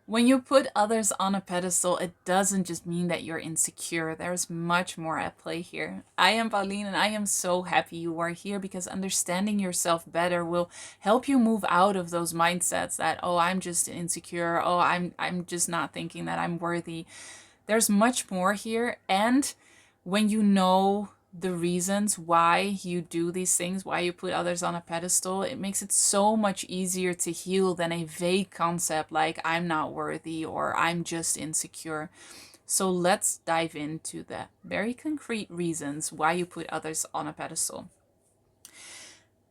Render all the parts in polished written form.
When you put others on a pedestal, it doesn't just mean that you're insecure. There's much more at play here. I am Pauline, and I am so happy you are here because understanding yourself better will help you move out of those mindsets that, oh, I'm just insecure, oh, I'm just not thinking that I'm worthy. There's much more here, and when you know the reasons why you do these things, why you put others on a pedestal, it makes it so much easier to heal than a vague concept like I'm not worthy or I'm just insecure. So let's dive into the very concrete reasons why you put others on a pedestal.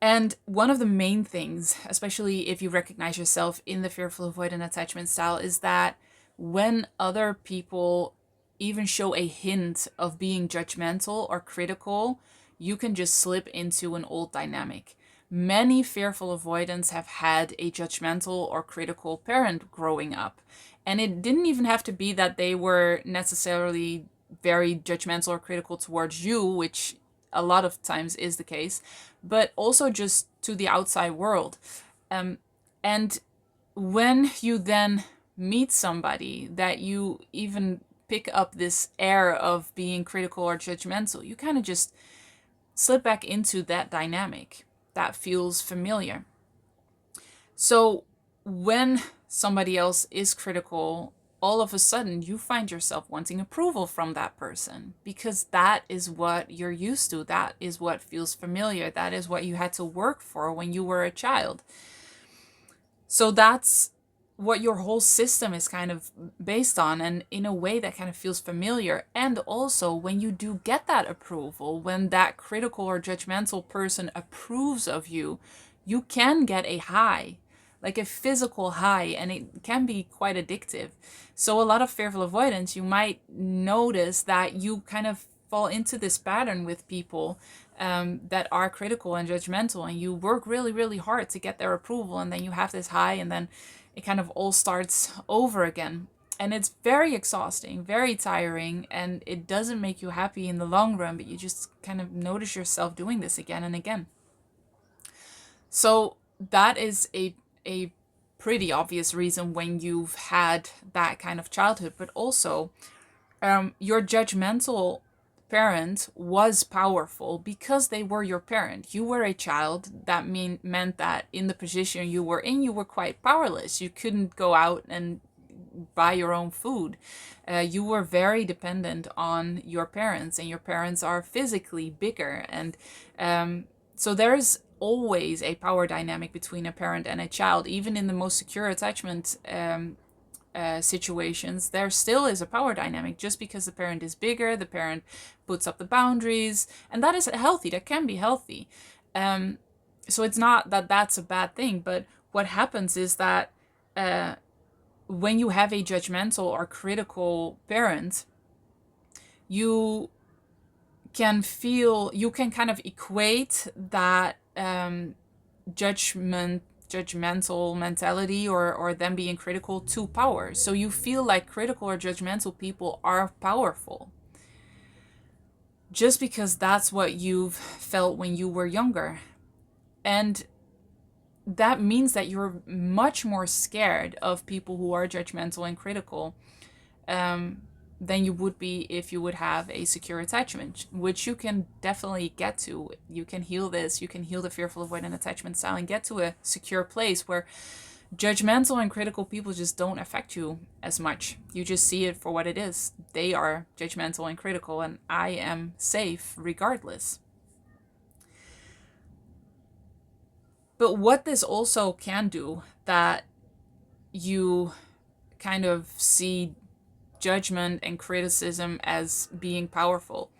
And one of the main things, especially if you recognize yourself in the fearful avoidant attachment style, is that when other people even show a hint of being judgmental or critical, you can just slip into an old dynamic. Many fearful avoidants have had a judgmental or critical parent growing up. And it didn't even have to be that they were necessarily very judgmental or critical towards you, which a lot of times is the case, but also just to the outside world. And when you then meet somebody that you even pick up this air of being critical or judgmental, you kind of just slip back into that dynamic that feels familiar. So when somebody else is critical, all of a sudden you find yourself wanting approval from that person because that is what you're used to. That is what feels familiar. That is what you had to work for when you were a child. So that's what your whole system is kind of based on, and in a way that kind of feels familiar. And also, when you do get that approval, when that critical or judgmental person approves of you, you can get a high, like a physical high, and it can be quite addictive. So, a lot of fearful avoidance, you might notice that you kind of fall into this pattern with people that are critical and judgmental, and you work really, really hard to get their approval, and then you have this high, and then it kind of all starts over again. And it's very exhausting, very tiring, and it doesn't make you happy in the long run, but you just kind of notice yourself doing this again and again. So that is a pretty obvious reason when you've had that kind of childhood, but also your judgmental parent was powerful because they were your parent. You were a child. That meant that in the position you were in, you were quite powerless. You couldn't go out and buy your own food. You were very dependent on your parents, and your parents are physically bigger. And so there's always a power dynamic between a parent and a child, even in the most secure attachment situations. There still is a power dynamic. Just because the parent is bigger, the parent puts up the boundaries, and that is healthy. That can be healthy. So it's not that that's a bad thing, but what happens is that when you have a judgmental or critical parent, you you can kind of equate that judgmental mentality or them being critical to power. So you feel like critical or judgmental people are powerful just because that's what you've felt when you were younger. And that means that you're much more scared of people who are judgmental and critical than you would be if you would have a secure attachment, which you can definitely get to. You can heal this, you can heal the fearful avoidant attachment style and get to a secure place where judgmental and critical people just don't affect you as much. You just see it for what it is. They are judgmental and critical, and I am safe regardless. But what this also can do, that you kind of see judgment and criticism as being powerful,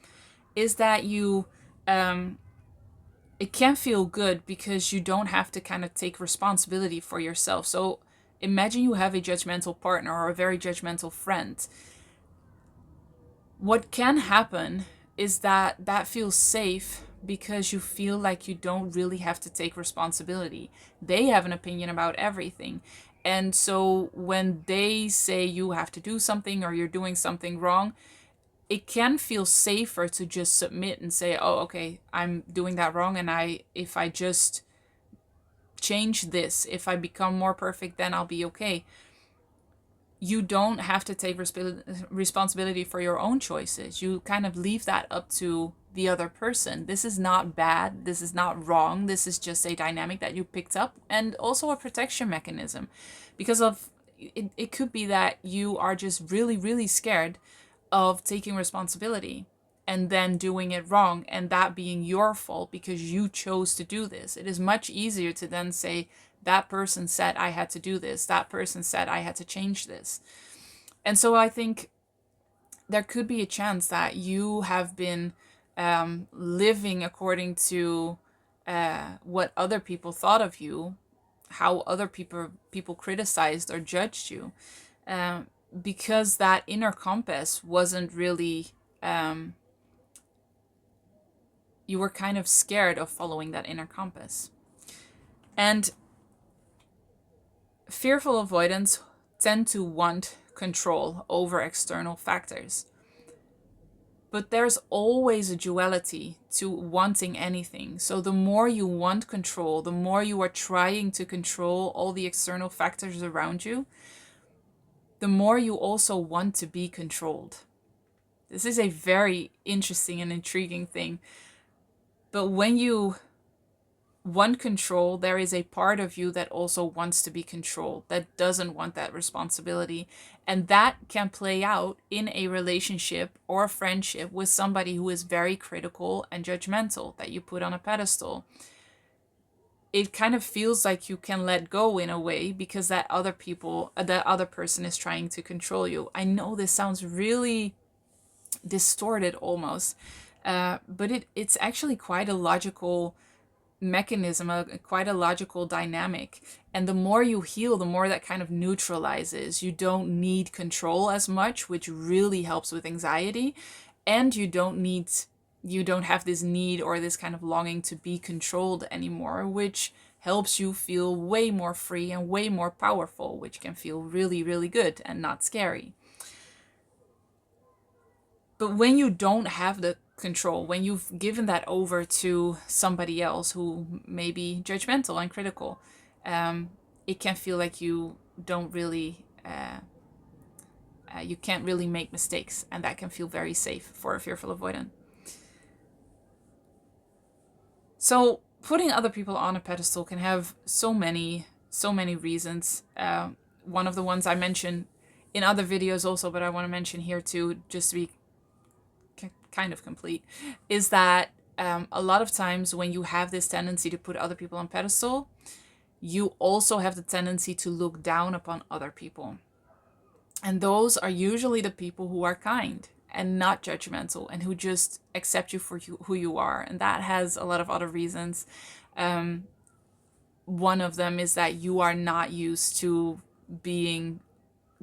is that you it can feel good because you don't have to kind of take responsibility for yourself. So imagine you have a judgmental partner or a very judgmental friend. What can happen is that that feels safe because you feel like you don't really have to take responsibility. They have an opinion about everything. And so when they say you have to do something or you're doing something wrong, it can feel safer to just submit and say, "Oh, okay, I'm doing that wrong, and if I just change this, if I become more perfect, then I'll be okay." you don't have to take responsibility for your own choices. You kind of leave that up to the other person. This is not bad. This is not wrong. This is just a dynamic that you picked up, and also a protection mechanism. Because of it could be that you are just really, really scared of taking responsibility and then doing it wrong, and that being your fault because you chose to do this. It is much easier to then say, that person said I had to do this. That person said I had to change this. And so I think there could be a chance that you have been living according to what other people thought of you, how other people criticized or judged you, because that inner compass wasn't really, you were kind of scared of following that inner compass. And fearful avoidants tend to want control over external factors. But there's always a duality to wanting anything. So the more you want control, the more you are trying to control all the external factors around you, the more you also want to be controlled. This is a very interesting and intriguing thing. But when you want control, there is a part of you that also wants to be controlled, that doesn't want that responsibility. And that can play out in a relationship or a friendship with somebody who is very critical and judgmental, that you put on a pedestal. It kind of feels like you can let go in a way because that other person is trying to control you. I know this sounds really distorted almost, but it's actually quite a logical mechanism, quite a logical dynamic. And the more you heal, the more that kind of neutralizes. You don't need control as much, which really helps with anxiety. And you don't have this need or this kind of longing to be controlled anymore, which helps you feel way more free and way more powerful, which can feel really, really good and not scary. But when you don't have the control, when you've given that over to somebody else who may be judgmental and critical, it can feel like you don't really, you can't really make mistakes, and that can feel very safe for a fearful avoidant. So putting other people on a pedestal can have so many reasons. One of the ones I mentioned in other videos also, but I want to mention here too, just to be kind of complete, is that a lot of times when you have this tendency to put other people on pedestal, you also have the tendency to look down upon other people. And those are usually the people who are kind and not judgmental and who just accept you for who you are. And that has a lot of other reasons. One of them is that you are not used to being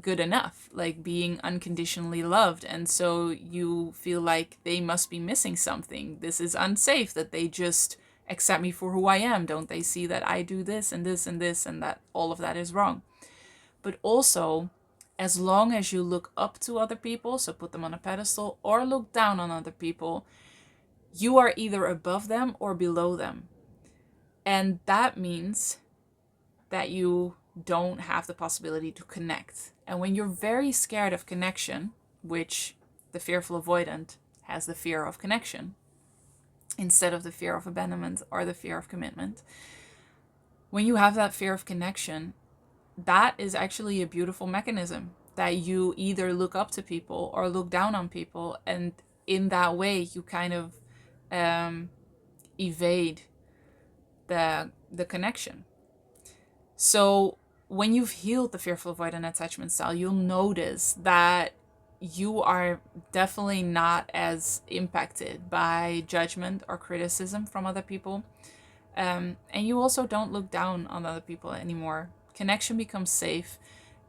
good enough, like being unconditionally loved, and so you feel like they must be missing something. This is unsafe that they just accept me for who I am. Don't they see that I do this and this and this, and that all of that is wrong? But also, as long as you look up to other people, so put them on a pedestal, or look down on other people, you are either above them or below them. And that means that you don't have the possibility to connect. And when you're very scared of connection, which the fearful avoidant has the fear of connection instead of the fear of abandonment or the fear of commitment, when you have that fear of connection, that is actually a beautiful mechanism, that you either look up to people or look down on people, and in that way you kind of evade the connection. So when you've healed the fearful avoidant attachment style, you'll notice that you are definitely not as impacted by judgment or criticism from other people. And you also don't look down on other people anymore. Connection becomes safe,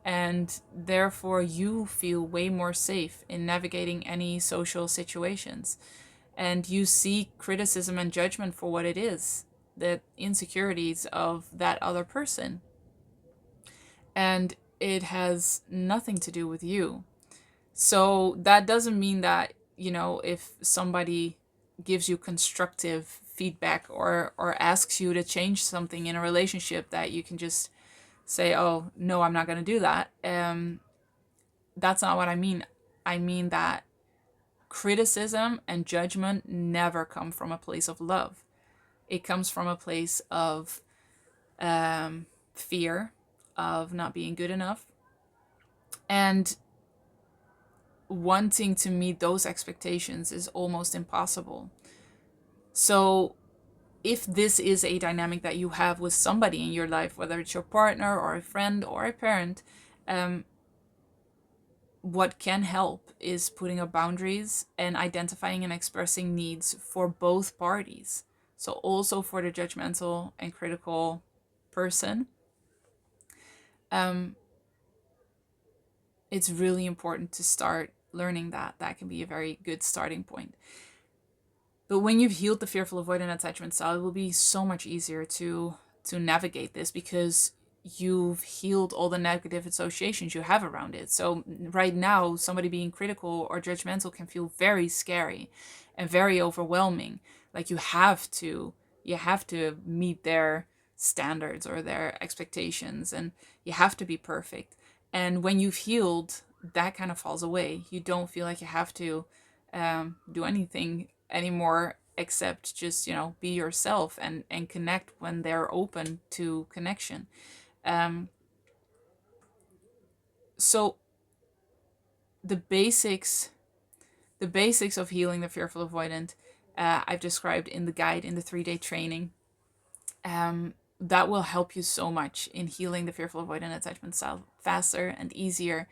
and therefore you feel way more safe in navigating any social situations. And you see criticism and judgment for what it is, the insecurities of that other person. And it has nothing to do with you. So that doesn't mean that, if somebody gives you constructive feedback or asks you to change something in a relationship, that you can just say, oh, no, I'm not going to do that. That's not what I mean. I mean that criticism and judgment never come from a place of love. It comes from a place of fear of not being good enough and wanting to meet those expectations is almost impossible. So, if this is a dynamic that you have with somebody in your life, whether it's your partner or a friend or a parent, um, what can help is putting up boundaries and identifying and expressing needs for both parties. So, also for the judgmental and critical person, um, it's really important to start learning that. That can be a very good starting point. But when you've healed the fearful avoidant attachment style, it will be so much easier to navigate this because you've healed all the negative associations you have around it. So right now, somebody being critical or judgmental can feel very scary and very overwhelming. Like you have to meet their standards or their expectations, and you have to be perfect. And when you've healed, that kind of falls away. You don't feel like you have to do anything anymore except just be yourself and connect when they're open to connection. um so the basics the basics of healing the fearful avoidant, I've described in the guide, in the 3-day training. That will help you so much in healing the fearful avoidant attachment style faster and easier,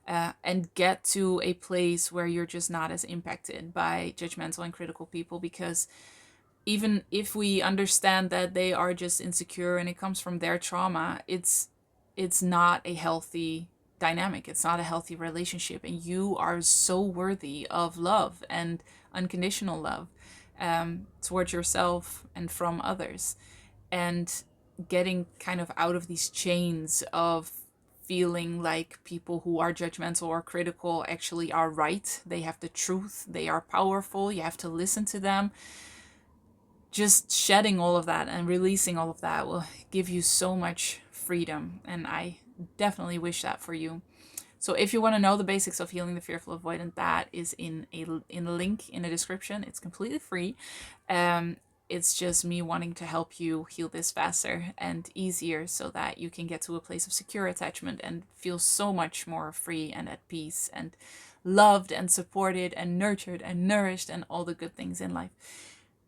and get to a place where you're just not as impacted by judgmental and critical people. Because even if we understand that they are just insecure and it comes from their trauma, it's not a healthy dynamic. It's not a healthy relationship, and you are so worthy of love and unconditional love, towards yourself and from others. And getting kind of out of these chains of feeling like people who are judgmental or critical actually are right, they have the truth, they are powerful, you have to listen to them. Just shedding all of that and releasing all of that will give you so much freedom, and I definitely wish that for you. So if you want to know the basics of healing the fearful avoidant, that is in a link in the description. It's completely free. um it's just me wanting to help you heal this faster and easier so that you can get to a place of secure attachment and feel so much more free and at peace and loved and supported and nurtured and nourished and all the good things in life.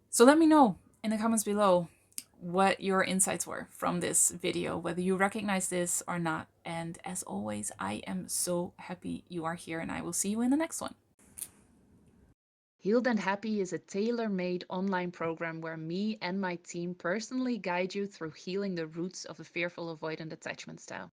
So let me know in the comments below what your insights were from this video, whether you recognize this or not. And as always, I am so happy you are here, and I will see you in the next one. Healed and Happy is a tailor-made online program where me and my team personally guide you through healing the roots of the fearful avoidant attachment style.